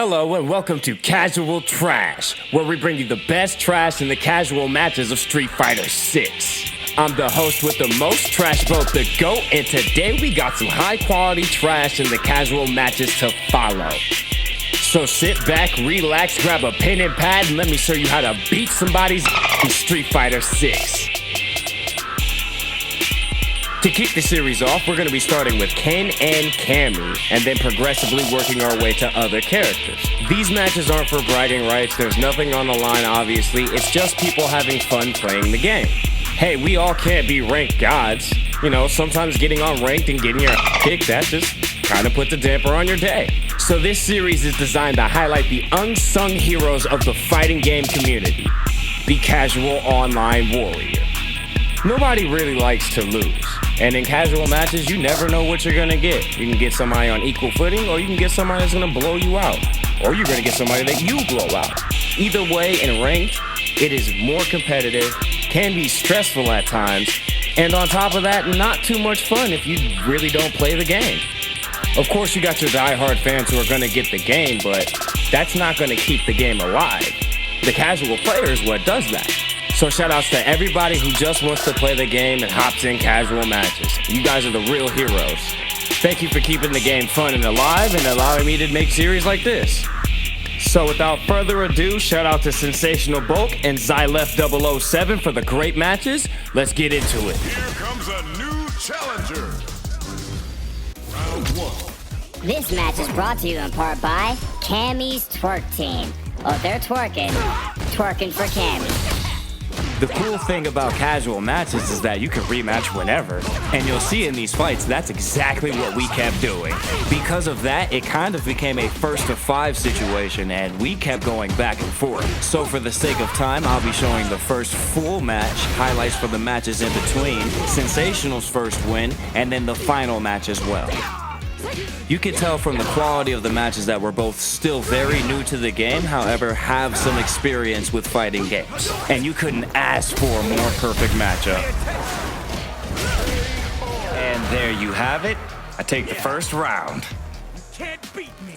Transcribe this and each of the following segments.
Hello and welcome to Casual Trash, where we bring you the best trash in the casual matches of Street Fighter 6. I'm the host with the most, TrashBoatDaGoat, and today we got some high quality trash in the casual matches to follow. So sit back, relax, grab a pen and pad, and let me show you how to beat somebody's in Street Fighter 6. To kick the series off, we're going to be starting with Ken and Cammy, and then progressively working our way to other characters. These matches aren't for bragging rights, there's nothing on the line obviously, it's just people having fun playing the game. Hey, we all can't be ranked gods. You know, sometimes getting on ranked and getting your kicked, that just kind of puts a damper on your day. So this series is designed to highlight the unsung heroes of the fighting game community, the casual online warrior. Nobody really likes to lose. And in casual matches, you never know what you're gonna get. You can get somebody on equal footing, or you can get somebody that's gonna blow you out. Or you're gonna get somebody that you blow out. Either way, in ranked, it is more competitive, can be stressful at times, and on top of that, not too much fun if you really don't play the game. Of course, you got your diehard fans who are gonna get the game, but that's not gonna keep the game alive. The casual player is what does that. So shout outs to everybody who just wants to play the game and hops in casual matches. You guys are the real heroes. Thank you for keeping the game fun and alive and allowing me to make series like this. So without further ado, shout out to Sensational Bulk and Xylef007 for the great matches. Let's get into it. Here comes a new challenger. Round one. This match is brought to you in part by Cammy's Twerk Team. Oh, they're twerking. Twerking for Cammy. The cool thing about casual matches is that you can rematch whenever, and you'll see in these fights that's exactly what we kept doing. Because of that, it kind of became a first to five situation, and we kept going back and forth. So for the sake of time, I'll be showing the first full match, highlights for the matches in between, Sensational's first win, and then the final match as well. You can tell from the quality of the matches that we're both still very new to the game, however, have some experience with fighting games. And you couldn't ask for a more perfect matchup. And there you have it. I take the first round. Can't beat me.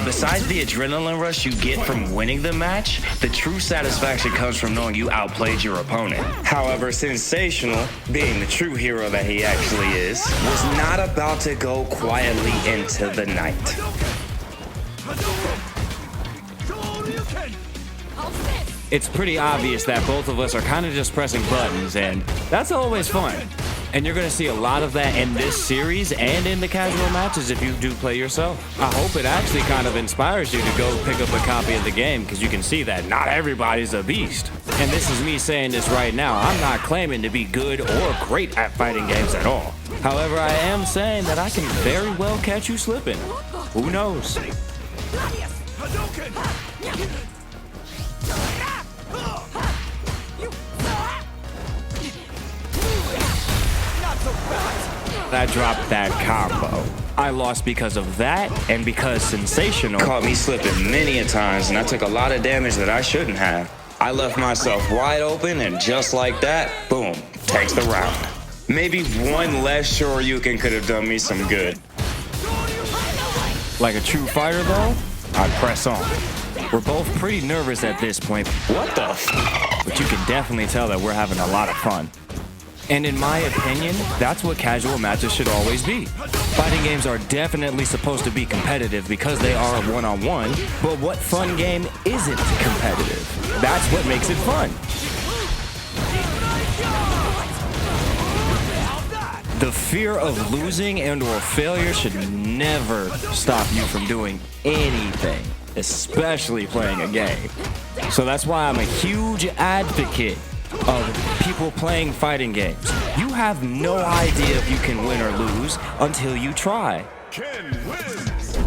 Besides the adrenaline rush you get from winning the match, the true satisfaction comes from knowing you outplayed your opponent. However, Sensational, being the true hero that he actually is, was not about to go quietly into the night. It's pretty obvious that both of us are kind of just pressing buttons, and that's always fun. And you're going to see a lot of that in this series and in the casual matches if you do play yourself. I hope it actually kind of inspires you to go pick up a copy of the game, because you can see that not everybody's a beast. And this is me saying this right now. I'm not claiming to be good or great at fighting games at all. However, I am saying that I can very well catch you slipping. Who knows? I dropped that combo. I lost because of that, and because Sensational caught me slipping many a times, and I took a lot of damage that I shouldn't have. I left myself wide open, and just like that, boom, takes the round. Maybe one less Shoryuken could have done me some good. Like a true fighter though, I press on. We're both pretty nervous at this point. What the f? But you can definitely tell that we're having a lot of fun. And in my opinion, that's what casual matches should always be. Fighting games are definitely supposed to be competitive because they are a one-on-one, but what fun game isn't competitive? That's what makes it fun. The fear of losing and or failure should never stop you from doing anything, especially playing a game. So that's why I'm a huge advocate of people playing fighting games. You have no idea if you can win or lose until you try. Ken wins.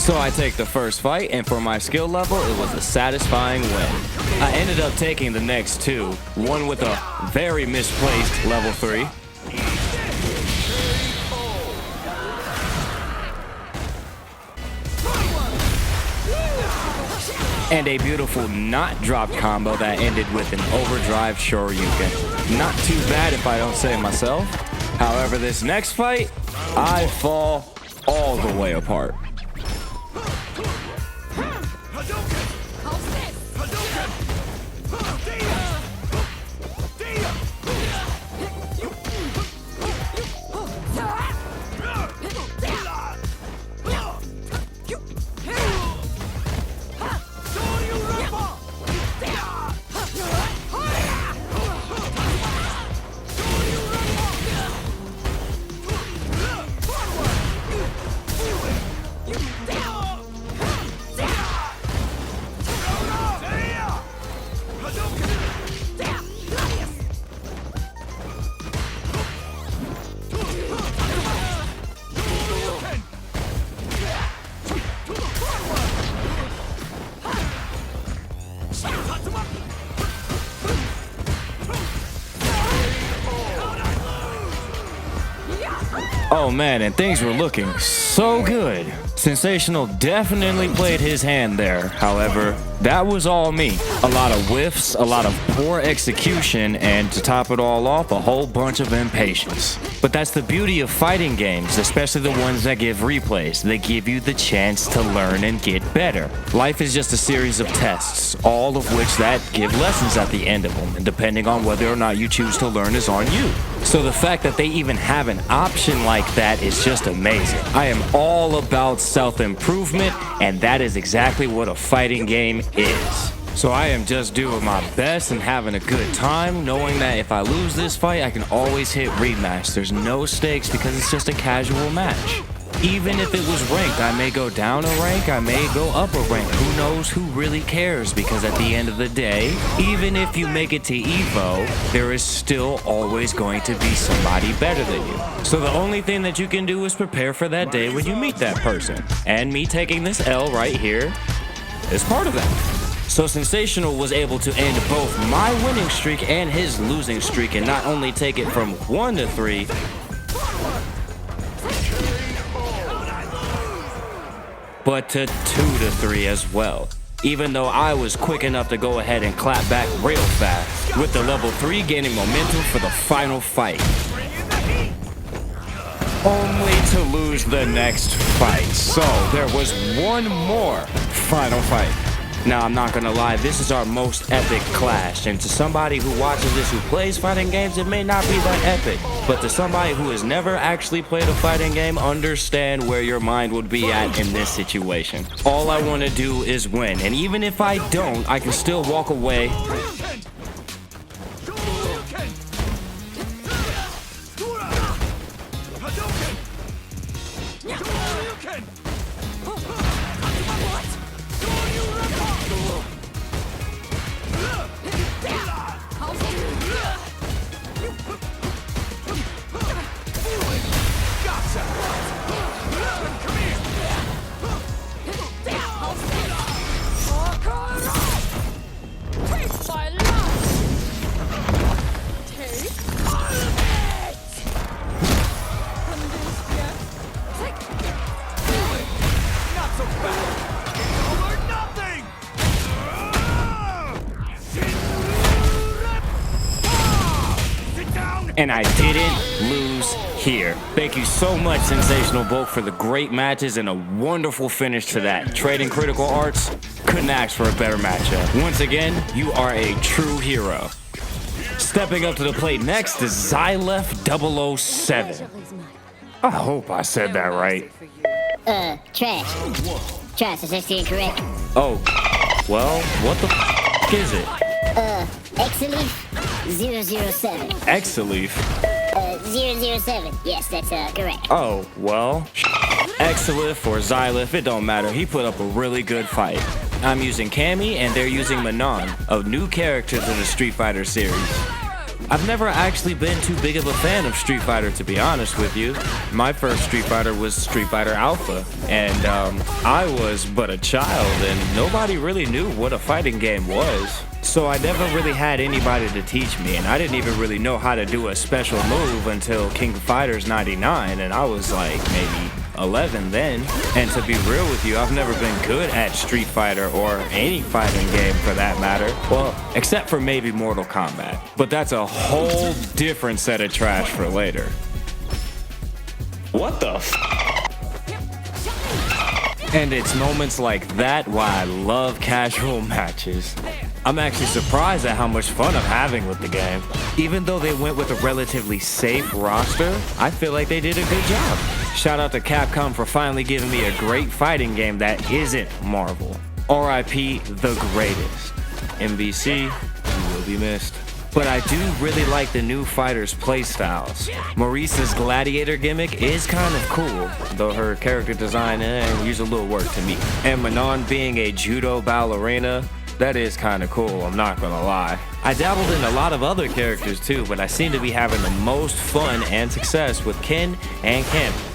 So I take the first fight, and for my skill level, it was a satisfying win. I ended up taking the next two, one with a very misplaced level 3, and a beautiful not dropped combo that ended with an overdrive Shoryuken. Not too bad if I don't say myself. However, this next fight, I fall all the way apart. Oh man, and things were looking so good. Sensational definitely played his hand there. However, that was all me. A lot of whiffs, a lot of poor execution, and to top it all off, a whole bunch of impatience. But that's the beauty of fighting games, especially the ones that give replays. They give you the chance to learn and get better. Life is just a series of tests, all of which that give lessons at the end of them, and depending on whether or not you choose to learn is on you. So the fact that they even have an option like that is just amazing. I am all about self-improvement, and that is exactly what a fighting game is. So I am just doing my best and having a good time, knowing that if I lose this fight, I can always hit rematch. There's no stakes because it's just a casual match. Even if it was ranked, I may go down a rank, I may go up a rank. Who knows, who really cares? Because at the end of the day, even if you make it to EVO, there is still always going to be somebody better than you. So the only thing that you can do is prepare for that day when you meet that person. And me taking this L right here is part of that. So Sensational was able to end both my winning streak and his losing streak, and not only take it from 1 to 3, but to 2 to 3 as well. Even though I was quick enough to go ahead and clap back real fast, with the level 3 gaining momentum for the final fight. Only to lose the next fight. So there was one more final fight. Now, I'm not gonna lie, this is our most epic clash, and to somebody who watches this who plays fighting games, it may not be that epic, but to somebody who has never actually played a fighting game, understand where your mind would be at in this situation. All I want to do is win, and even if I don't, I can still walk away and I didn't lose here. Thank you so much, Sensational Bulk, for the great matches and a wonderful finish to that. Trading Critical Arts, couldn't ask for a better matchup. Once again, you are a true hero. Stepping up to the plate next is Xylef 007. I hope I said that right. Trash. Trash, is that incorrect? Oh, well, what the is it? Exaleaf 007. Exaleaf? 007. Yes, that's correct. Oh, well, Exaleaf or Xylef, it don't matter. He put up a really good fight. I'm using Cammy and they're using Manon, a new character to the Street Fighter series. I've never actually been too big of a fan of Street Fighter, to be honest with you. My first Street Fighter was Street Fighter Alpha, and I was but a child, and nobody really knew what a fighting game was. So I never really had anybody to teach me, and I didn't even really know how to do a special move until King of Fighters 99, and I was like maybe 11 then. And to be real with you, I've never been good at Street Fighter or any fighting game for that matter. Well, except for maybe Mortal Kombat. But that's a whole different set of trash for later. What the f? And it's moments like that why I love casual matches. I'm actually surprised at how much fun I'm having with the game. Even though they went with a relatively safe roster, I feel like they did a good job. Shout out to Capcom for finally giving me a great fighting game that isn't Marvel. R.I.P. the greatest. MVC, you will be missed. But I do really like the new fighters' playstyles. Maurice's gladiator gimmick is kind of cool, though her character design needs a little work to me. And Manon being a judo ballerina, that is kind of cool, I'm not gonna lie. I dabbled in a lot of other characters too, but I seem to be having the most fun and success with Ken and Cammy.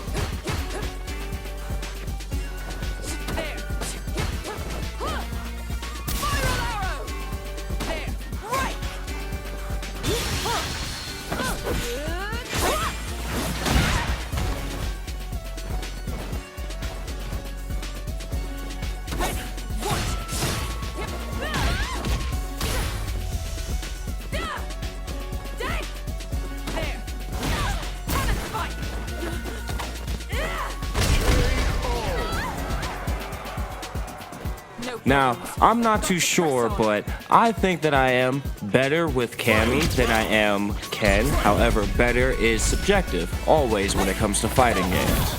Now, I'm not too sure, but I think that I am better with Cammy than I am Ken. However, better is subjective, always when it comes to fighting games.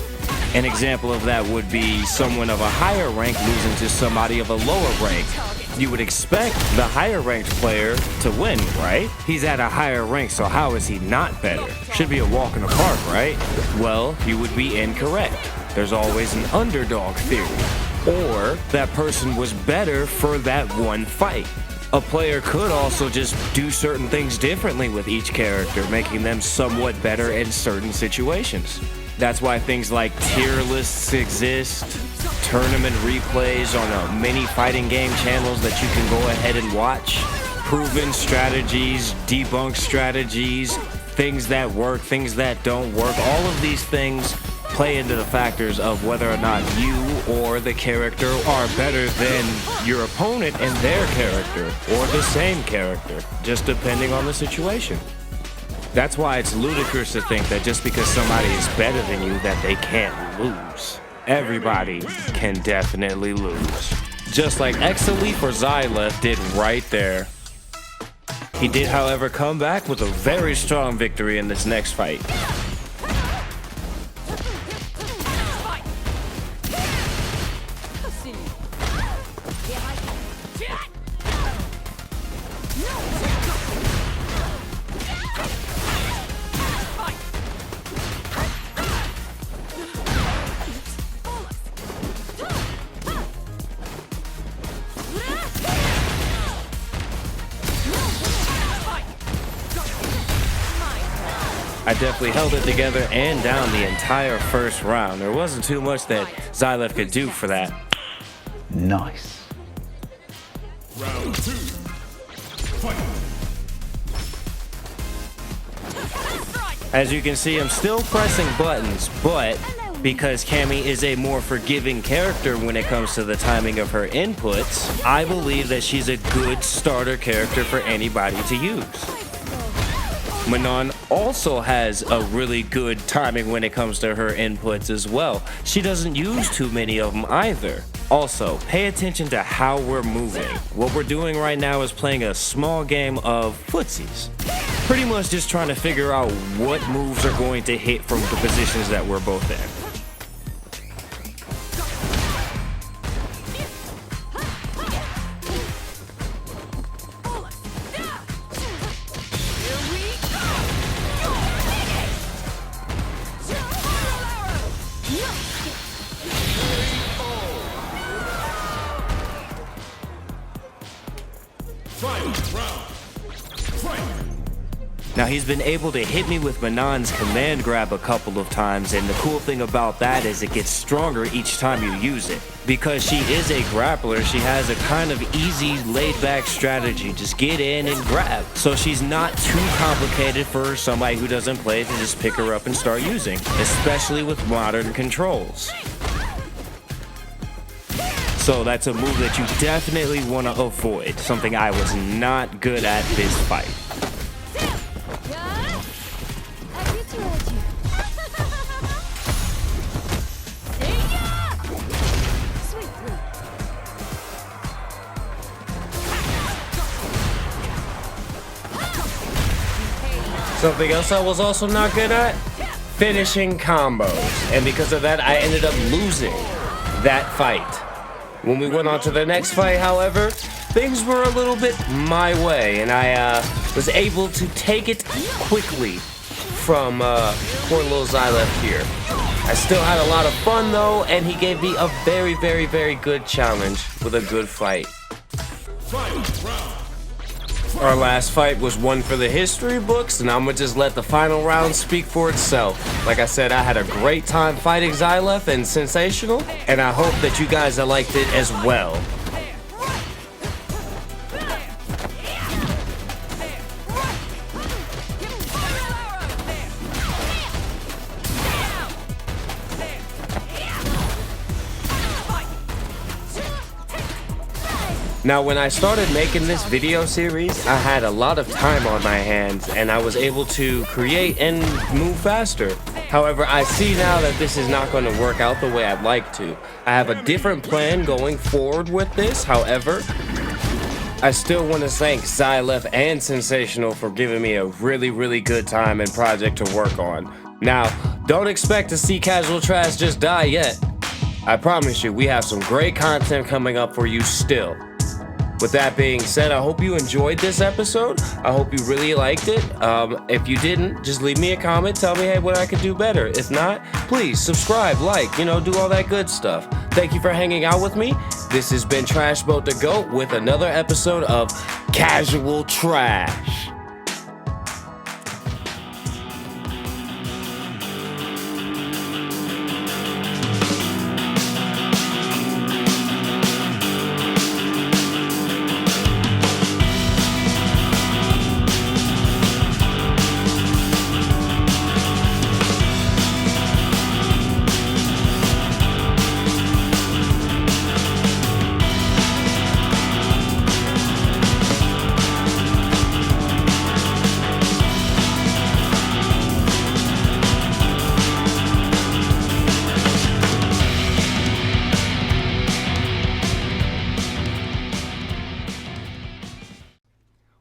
An example of that would be someone of a higher rank losing to somebody of a lower rank. You would expect the higher ranked player to win, right? He's at a higher rank, so how is he not better? Should be a walk in the park, right? Well, you would be incorrect. There's always an underdog theory. Or that person was better for that one fight. A player could also just do certain things differently with each character, making them somewhat better in certain situations. That's why things like tier lists exist, tournament replays on many fighting game channels that you can go ahead and watch, proven strategies, debunked strategies, things that work, things that don't work. All of these things play into the factors of whether or not you or the character are better than your opponent and their character, or the same character, just depending on the situation. That's why it's ludicrous to think that just because somebody is better than you that they can't lose. Everybody can definitely lose. Just like Exaleaf or Xylef did right there. He did, however, come back with a very strong victory in this next fight. I definitely held it together and down the entire first round. There wasn't too much that Xylef could do for that. Nice. Round 2. Fight. As you can see, I'm still pressing buttons, but because Cammy is a more forgiving character when it comes to the timing of her inputs, I believe that she's a good starter character for anybody to use. Manon also has a really good timing when it comes to her inputs as well. She doesn't use too many of them either. Also, pay attention to how we're moving. What we're doing right now is playing a small game of footsies. Pretty much just trying to figure out what moves are going to hit from the positions that we're both in. Now he's been able to hit me with Manon's command grab a couple of times, and the cool thing about that is it gets stronger each time you use it. Because she is a grappler, she has a kind of easy, laid-back strategy. Just get in and grab. So she's not too complicated for somebody who doesn't play to just pick her up and start using, especially with modern controls. So that's a move that you definitely want to avoid, something I was not good at this fight. Something else I was also not good at? Finishing combos. And because of that, I ended up losing that fight. When we went on to the next fight, however, things were a little bit my way, and I was able to take it quickly from poor little Xylef here. I still had a lot of fun though, and he gave me a very, very, very good challenge with a good fight. Our last fight was one for the history books, and I'm gonna just let the final round speak for itself. Like I said, I had a great time fighting Xylef and Sensational, and I hope that you guys liked it as well. Now, when I started making this video series, I had a lot of time on my hands and I was able to create and move faster. However, I see now that this is not going to work out the way I'd like to. I have a different plan going forward with this. However, I still want to thank Xylef and Sensational for giving me a really, really good time and project to work on. Now, don't expect to see Casual Trash just die yet. I promise you, we have some great content coming up for you still. With that being said, I hope you enjoyed this episode. I hope you really liked it. If you didn't, just leave me a comment. Tell me, hey, what I could do better. If not, please subscribe, like, do all that good stuff. Thank you for hanging out with me. This has been TrashBoatDaGoat with another episode of Casual Trash.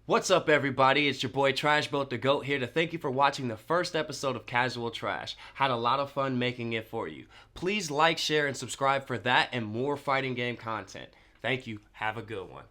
What's up, everybody? It's your boy TrashBoatDaGoat here to thank you for watching the first episode of Casual Trash. Had a lot of fun making it for you. Please like, share, and subscribe for that and more fighting game content. Thank you. Have a good one.